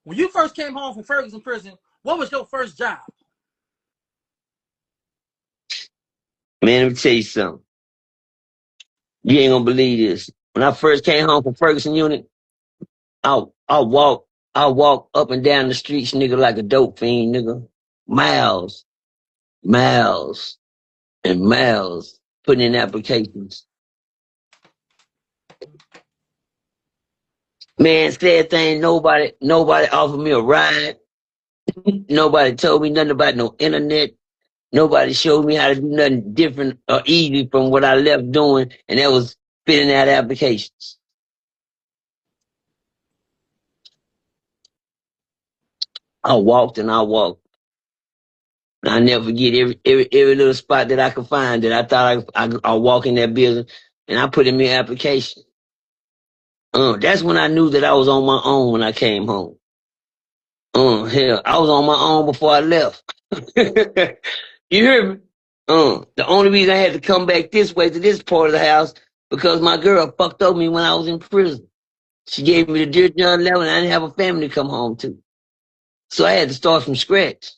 When you first came home from Ferguson prison, what was your first job? Man, let me tell you something. You ain't gonna believe this. When I first came home from Ferguson unit, I I walk I walk up and down the streets, nigga, like a dope fiend, nigga. Miles, miles, and miles putting in applications. Man, sad thing, nobody offered me a ride. Nobody told me nothing about no internet. Nobody showed me how to do nothing different or easy from what I left doing, and that was filling out applications. I walked and I walked. And I never forget every little spot that I could find that I thought I walk in that building, and I put in my application. That's when I knew that I was on my own when I came home. Hell, I was on my own before I left. You hear me? The only reason I had to come back this way to this part of the house because my girl fucked over me when I was in prison. She gave me the Dear John level, and I didn't have a family to come home to. So I had to start from scratch.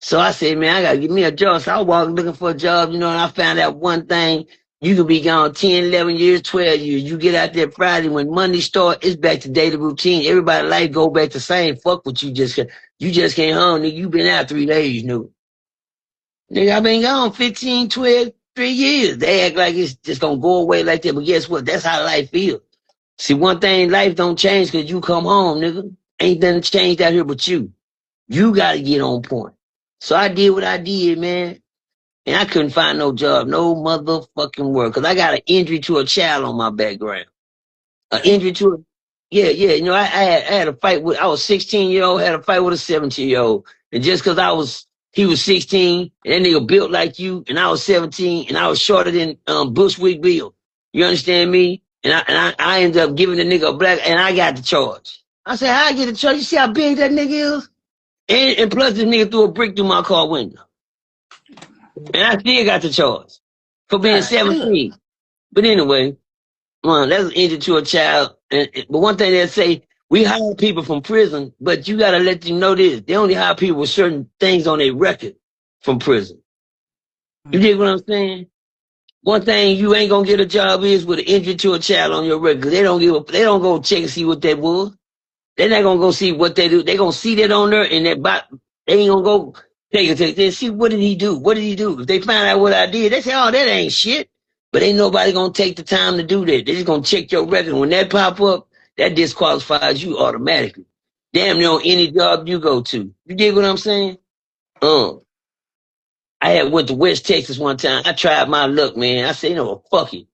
So I said, man, I gotta get me a job. So I was looking for a job, and I found out one thing. You can be gone 10, 11 years, 12 years. You get out there Friday. When Monday start, it's back to daily routine. Everybody's life go back the same. Fuck what you just came home, nigga. You been out 3 days, nigga. Nigga, I been gone 15, 12, 3 years. They act like it's just gonna go away like that. But guess what? That's how life feels. See, one thing, life don't change because you come home, nigga. Ain't nothing changed out here but you. You gotta get on point. So I did what I did, man. And I couldn't find no job, no motherfucking work. Cause I got an injury to a child on my background. An injury to a, yeah. I had a fight with, I was 16-year-old, had a fight with a 17-year-old. And just cause he was 16, and that nigga built like you, and I was 17, and I was shorter than Bushwick Bill. You understand me? And I ended up giving the nigga a black, and I got the charge. I said, how I get the charge? You see how big that nigga is? And plus this nigga threw a brick through my car window. And I still got the charge for being 17. But anyway, that's an injury to a child. But one thing they say, we hire people from prison, but you gotta let them know this. They only hire people with certain things on their record from prison. You dig what I'm saying? One thing you ain't gonna get a job is with an injury to a child on your record. They don't go check and see what that was. They're not gonna go see what they do. They gonna see that on there and they ain't gonna go take it. They see what did he do? What did he do? If they find out what I did, they say, oh, that ain't shit. But ain't nobody gonna take the time to do that. They just gonna check your record. When that pop up, that disqualifies you automatically. Damn near on any job you go to. You dig what I'm saying? I had went to West Texas one time. I tried my luck, man. I said, fuck it.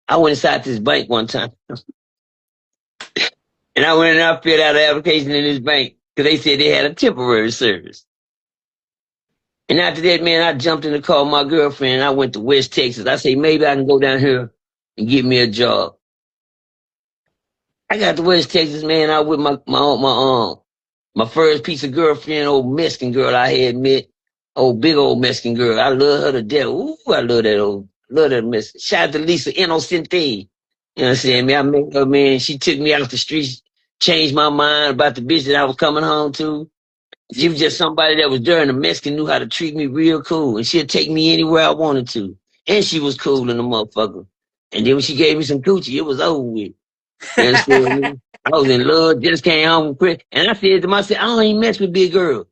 I went inside this bank one time. And I went and I filled out an application in this bank because they said they had a temporary service. And after that, man, I jumped in the car with my girlfriend and I went to West Texas. I said, maybe I can go down here and get me a job. I got to West Texas, man. I with my first piece of girlfriend, old Mexican girl I had met. Old big old Mexican girl. I love her to death. Ooh, I love that Mexican. Shout out to Lisa Inocente. You know what I'm saying, man? I met her, man. She took me out the streets, changed my mind about the bitch that I was coming home to. She was just somebody that was there, and the Mexican knew how to treat me real cool. And she'd take me anywhere I wanted to. And she was cool in the motherfucker. And then when she gave me some coochie, it was over with. You understand me? I was in love, just came home from prison. And I said to myself, I don't even mess with big girls.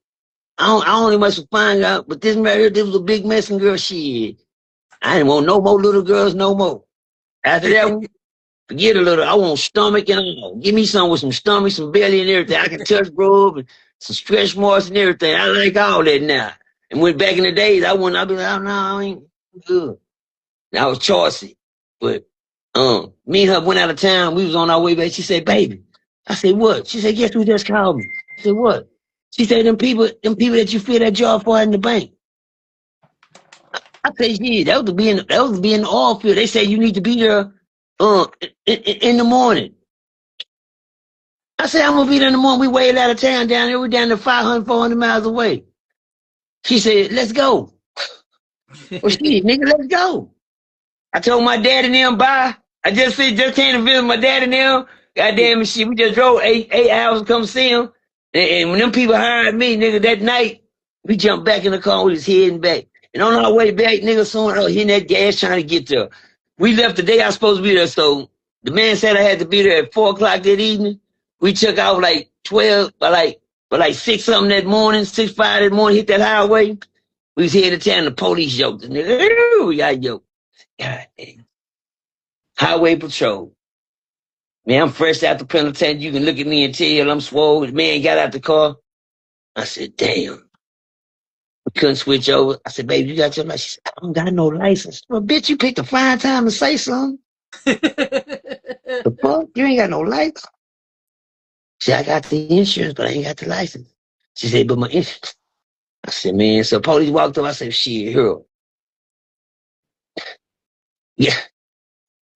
I only mess with fine girls, but this right here, this was a big Mexican girl. Shit. I didn't want no more little girls no more. After that, forget a little. I want stomach and all. Give me some with some stomach, some belly and everything. I can touch rub and some stretch marks and everything. I like all that now. And when back in the days, I'd be like, oh, no, I ain't good. And I was choicy. But me and her went out of town. We was on our way back. She said, baby. I said, what? She said, guess who just called me? I said, what? She said, them people that you fill that job for in the bank. I said, yeah, that was to be in the oil field. They said you need to be there in the morning. I said, I'm gonna be there in the morning. We way out of town down here. We're down to 500, 400 miles away. She said, let's go. Well, shit, nigga, let's go. I told my dad and them bye. I just came to visit my dad and them. Goddamn shit, we just drove eight hours to come see him. And when them people hired me, nigga, that night, we jumped back in the car, we was heading back. And on our way back, nigga, someone hitting that gas trying to get there. We left the day I was supposed to be there, so the man said I had to be there at 4 o'clock that evening. We took out like 12, by like 6 something that morning, 6, 5 that morning, hit that highway. We was headed to town, the police yoked us, nigga. We got yoked. God damn. Highway patrol. Man, I'm fresh out the penitentiary. You can look at me and tell I'm swole. The man got out the car. I said, damn. We couldn't switch over. I said, baby, you got your license? She said, I don't got no license. Well, bitch, you picked a fine time to say something. The fuck? You ain't got no license? She said, I got the insurance, but I ain't got the license. She said, but my insurance. I said, man, so police walked up. I said, shit, hero. Yeah.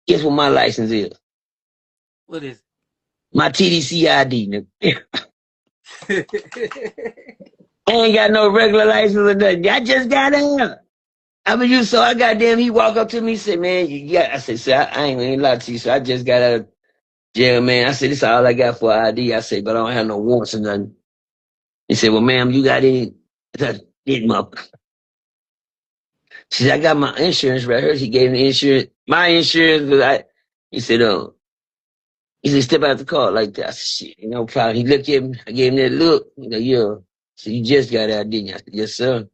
Guess what my license is? What is My TDC ID, nigga. I ain't got no regular license or nothing. I just got out. I mean, you saw, I goddamn, he walked up to me and said, man, you got, I said, sir, I ain't gonna lie to you, so I just got out of jail, man. I said, this is all I got for ID. I said, but I don't have no warrants or nothing. He said, well, ma'am, you got any? I said, she said, I got my insurance right here. She gave me insurance. My insurance was, he said, step out the car like that. I said, shit, no problem. He looked at me. I gave him that look. Yeah. So you just got out, didn't you? I said, yes, sir.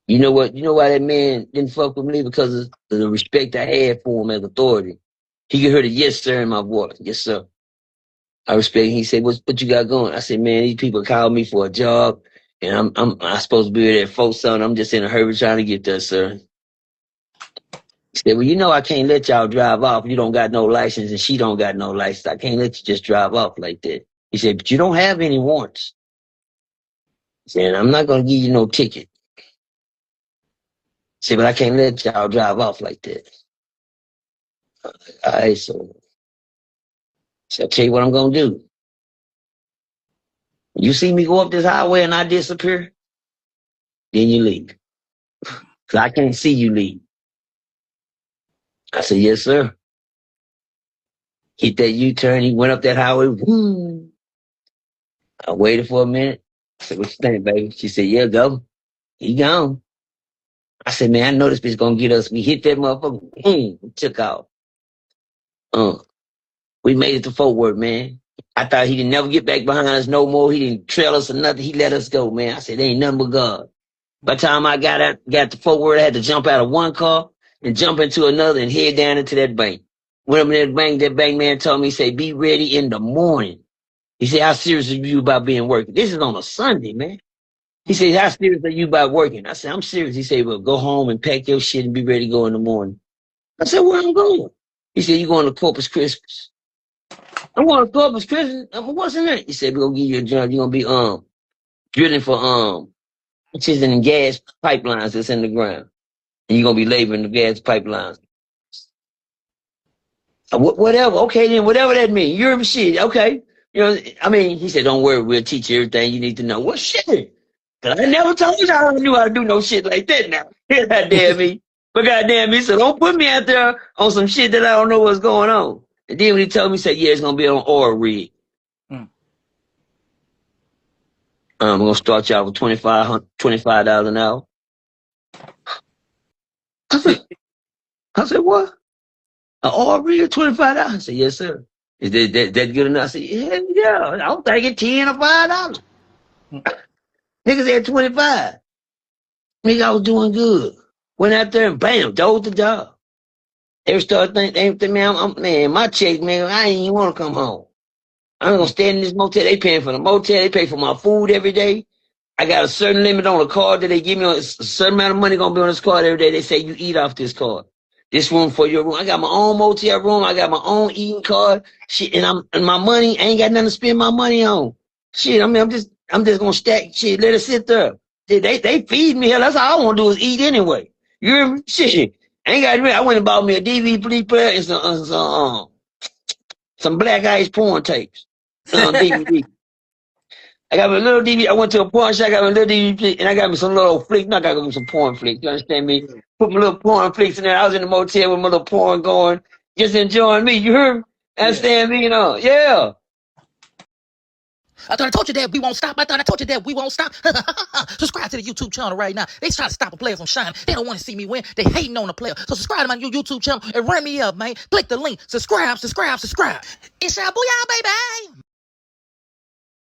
You know what? You know why that man didn't fuck with me? Because of the respect I had for him as authority. He could hear the yes, sir in my voice. Yes, sir. I respect him. He said, what you got going? I said, man, these people called me for a job, and I'm supposed to be there at 4 something. I'm just in a hurry trying to get there, sir. He said, well, you know I can't let y'all drive off. You don't got no license, and she don't got no license. I can't let you just drive off like that. He said, but you don't have any warrants. He said, I'm not going to give you no ticket. He said, but I can't let y'all drive off like that. All right, so I'll tell you what I'm going to do. You see me go up this highway and I disappear, then you leave. Because I can't see you leave. I said, yes, sir. Hit that U-turn. He went up that highway. Woo. I waited for a minute. I said, what you think, baby? She said, yeah, go. He gone. I said, man, I know this bitch going to get us. We hit that motherfucker. Boom. We took off. We made it to Fort Worth, man. I thought he didn't never get back behind us no more. He didn't trail us or nothing. He let us go, man. I said, there ain't nothing but God. By the time I got to Fort Worth, I had to jump out of one car and jump into another and head down into that bank. Went up in that bank man told me, he said, be ready in the morning. He said, how serious are you about being working? This is on a Sunday, man. He said, how serious are you about working? I said, I'm serious. He said, well, go home and pack your shit and be ready to go in the morning. I said, where I'm going? He said, you going to Corpus Christi? I'm going to Corpus Christi. What's in that? He said, we're going to give you a job. You're going to be drilling for which is in gas pipelines that's in the ground. And you're going to be laboring the gas pipelines. Whatever. Okay, then whatever that means. You're shit. Okay. You know, I mean, he said, don't worry. We'll teach you everything you need to know. What shit? Because I never told you I knew how to do no shit like that now. Goddamn me. But goddamn me. So don't put me out there on some shit that I don't know what's going on. And then when he told me, he said, yeah, it's going to be on oil rig. I'm going to start y'all with $25 an hour. I said, what? An oil rig, $25? I said, yes, sir. Is that good enough? I said, yeah. I don't think it's $10 or $5. Niggas had 25. Nigga, I was doing good. Went out there and bam, dove the job. They started thinking, man, my check, man, I ain't even want to come home. I'm going to stay in this motel. They paying for the motel. They pay for my food every day. I got a certain limit on the card that they give me. A certain amount of money going to be on this card every day. They say you eat off this card. This room for your room. I got my own motel room. I got my own eating card. Shit, and my money, I ain't got nothing to spend my money on. Shit, I mean, I'm just going to stack shit. Let it sit there. They feed me. Hell, that's all I want to do is eat anyway. You hear me? Shit. I ain't got to. I went and bought me a DVD player and some Black Ice porn tapes. DVD. I got my little DVD. I went to a porn shop. I got my little DVD, and I got me some little flicks. Now I got to go get some porn flicks. You understand me? Put my little porn flicks in there. I was in the motel with my little porn going, just enjoying me. You heard me? Understand me? You know? Yeah. I thought I told you that we won't stop. I thought I told you that we won't stop. Subscribe to the YouTube channel right now. They try to stop a player from shining. They don't want to see me win. They hating on the player. So subscribe to my new YouTube channel and run me up, man. Click the link. Subscribe. It's your booyah, baby.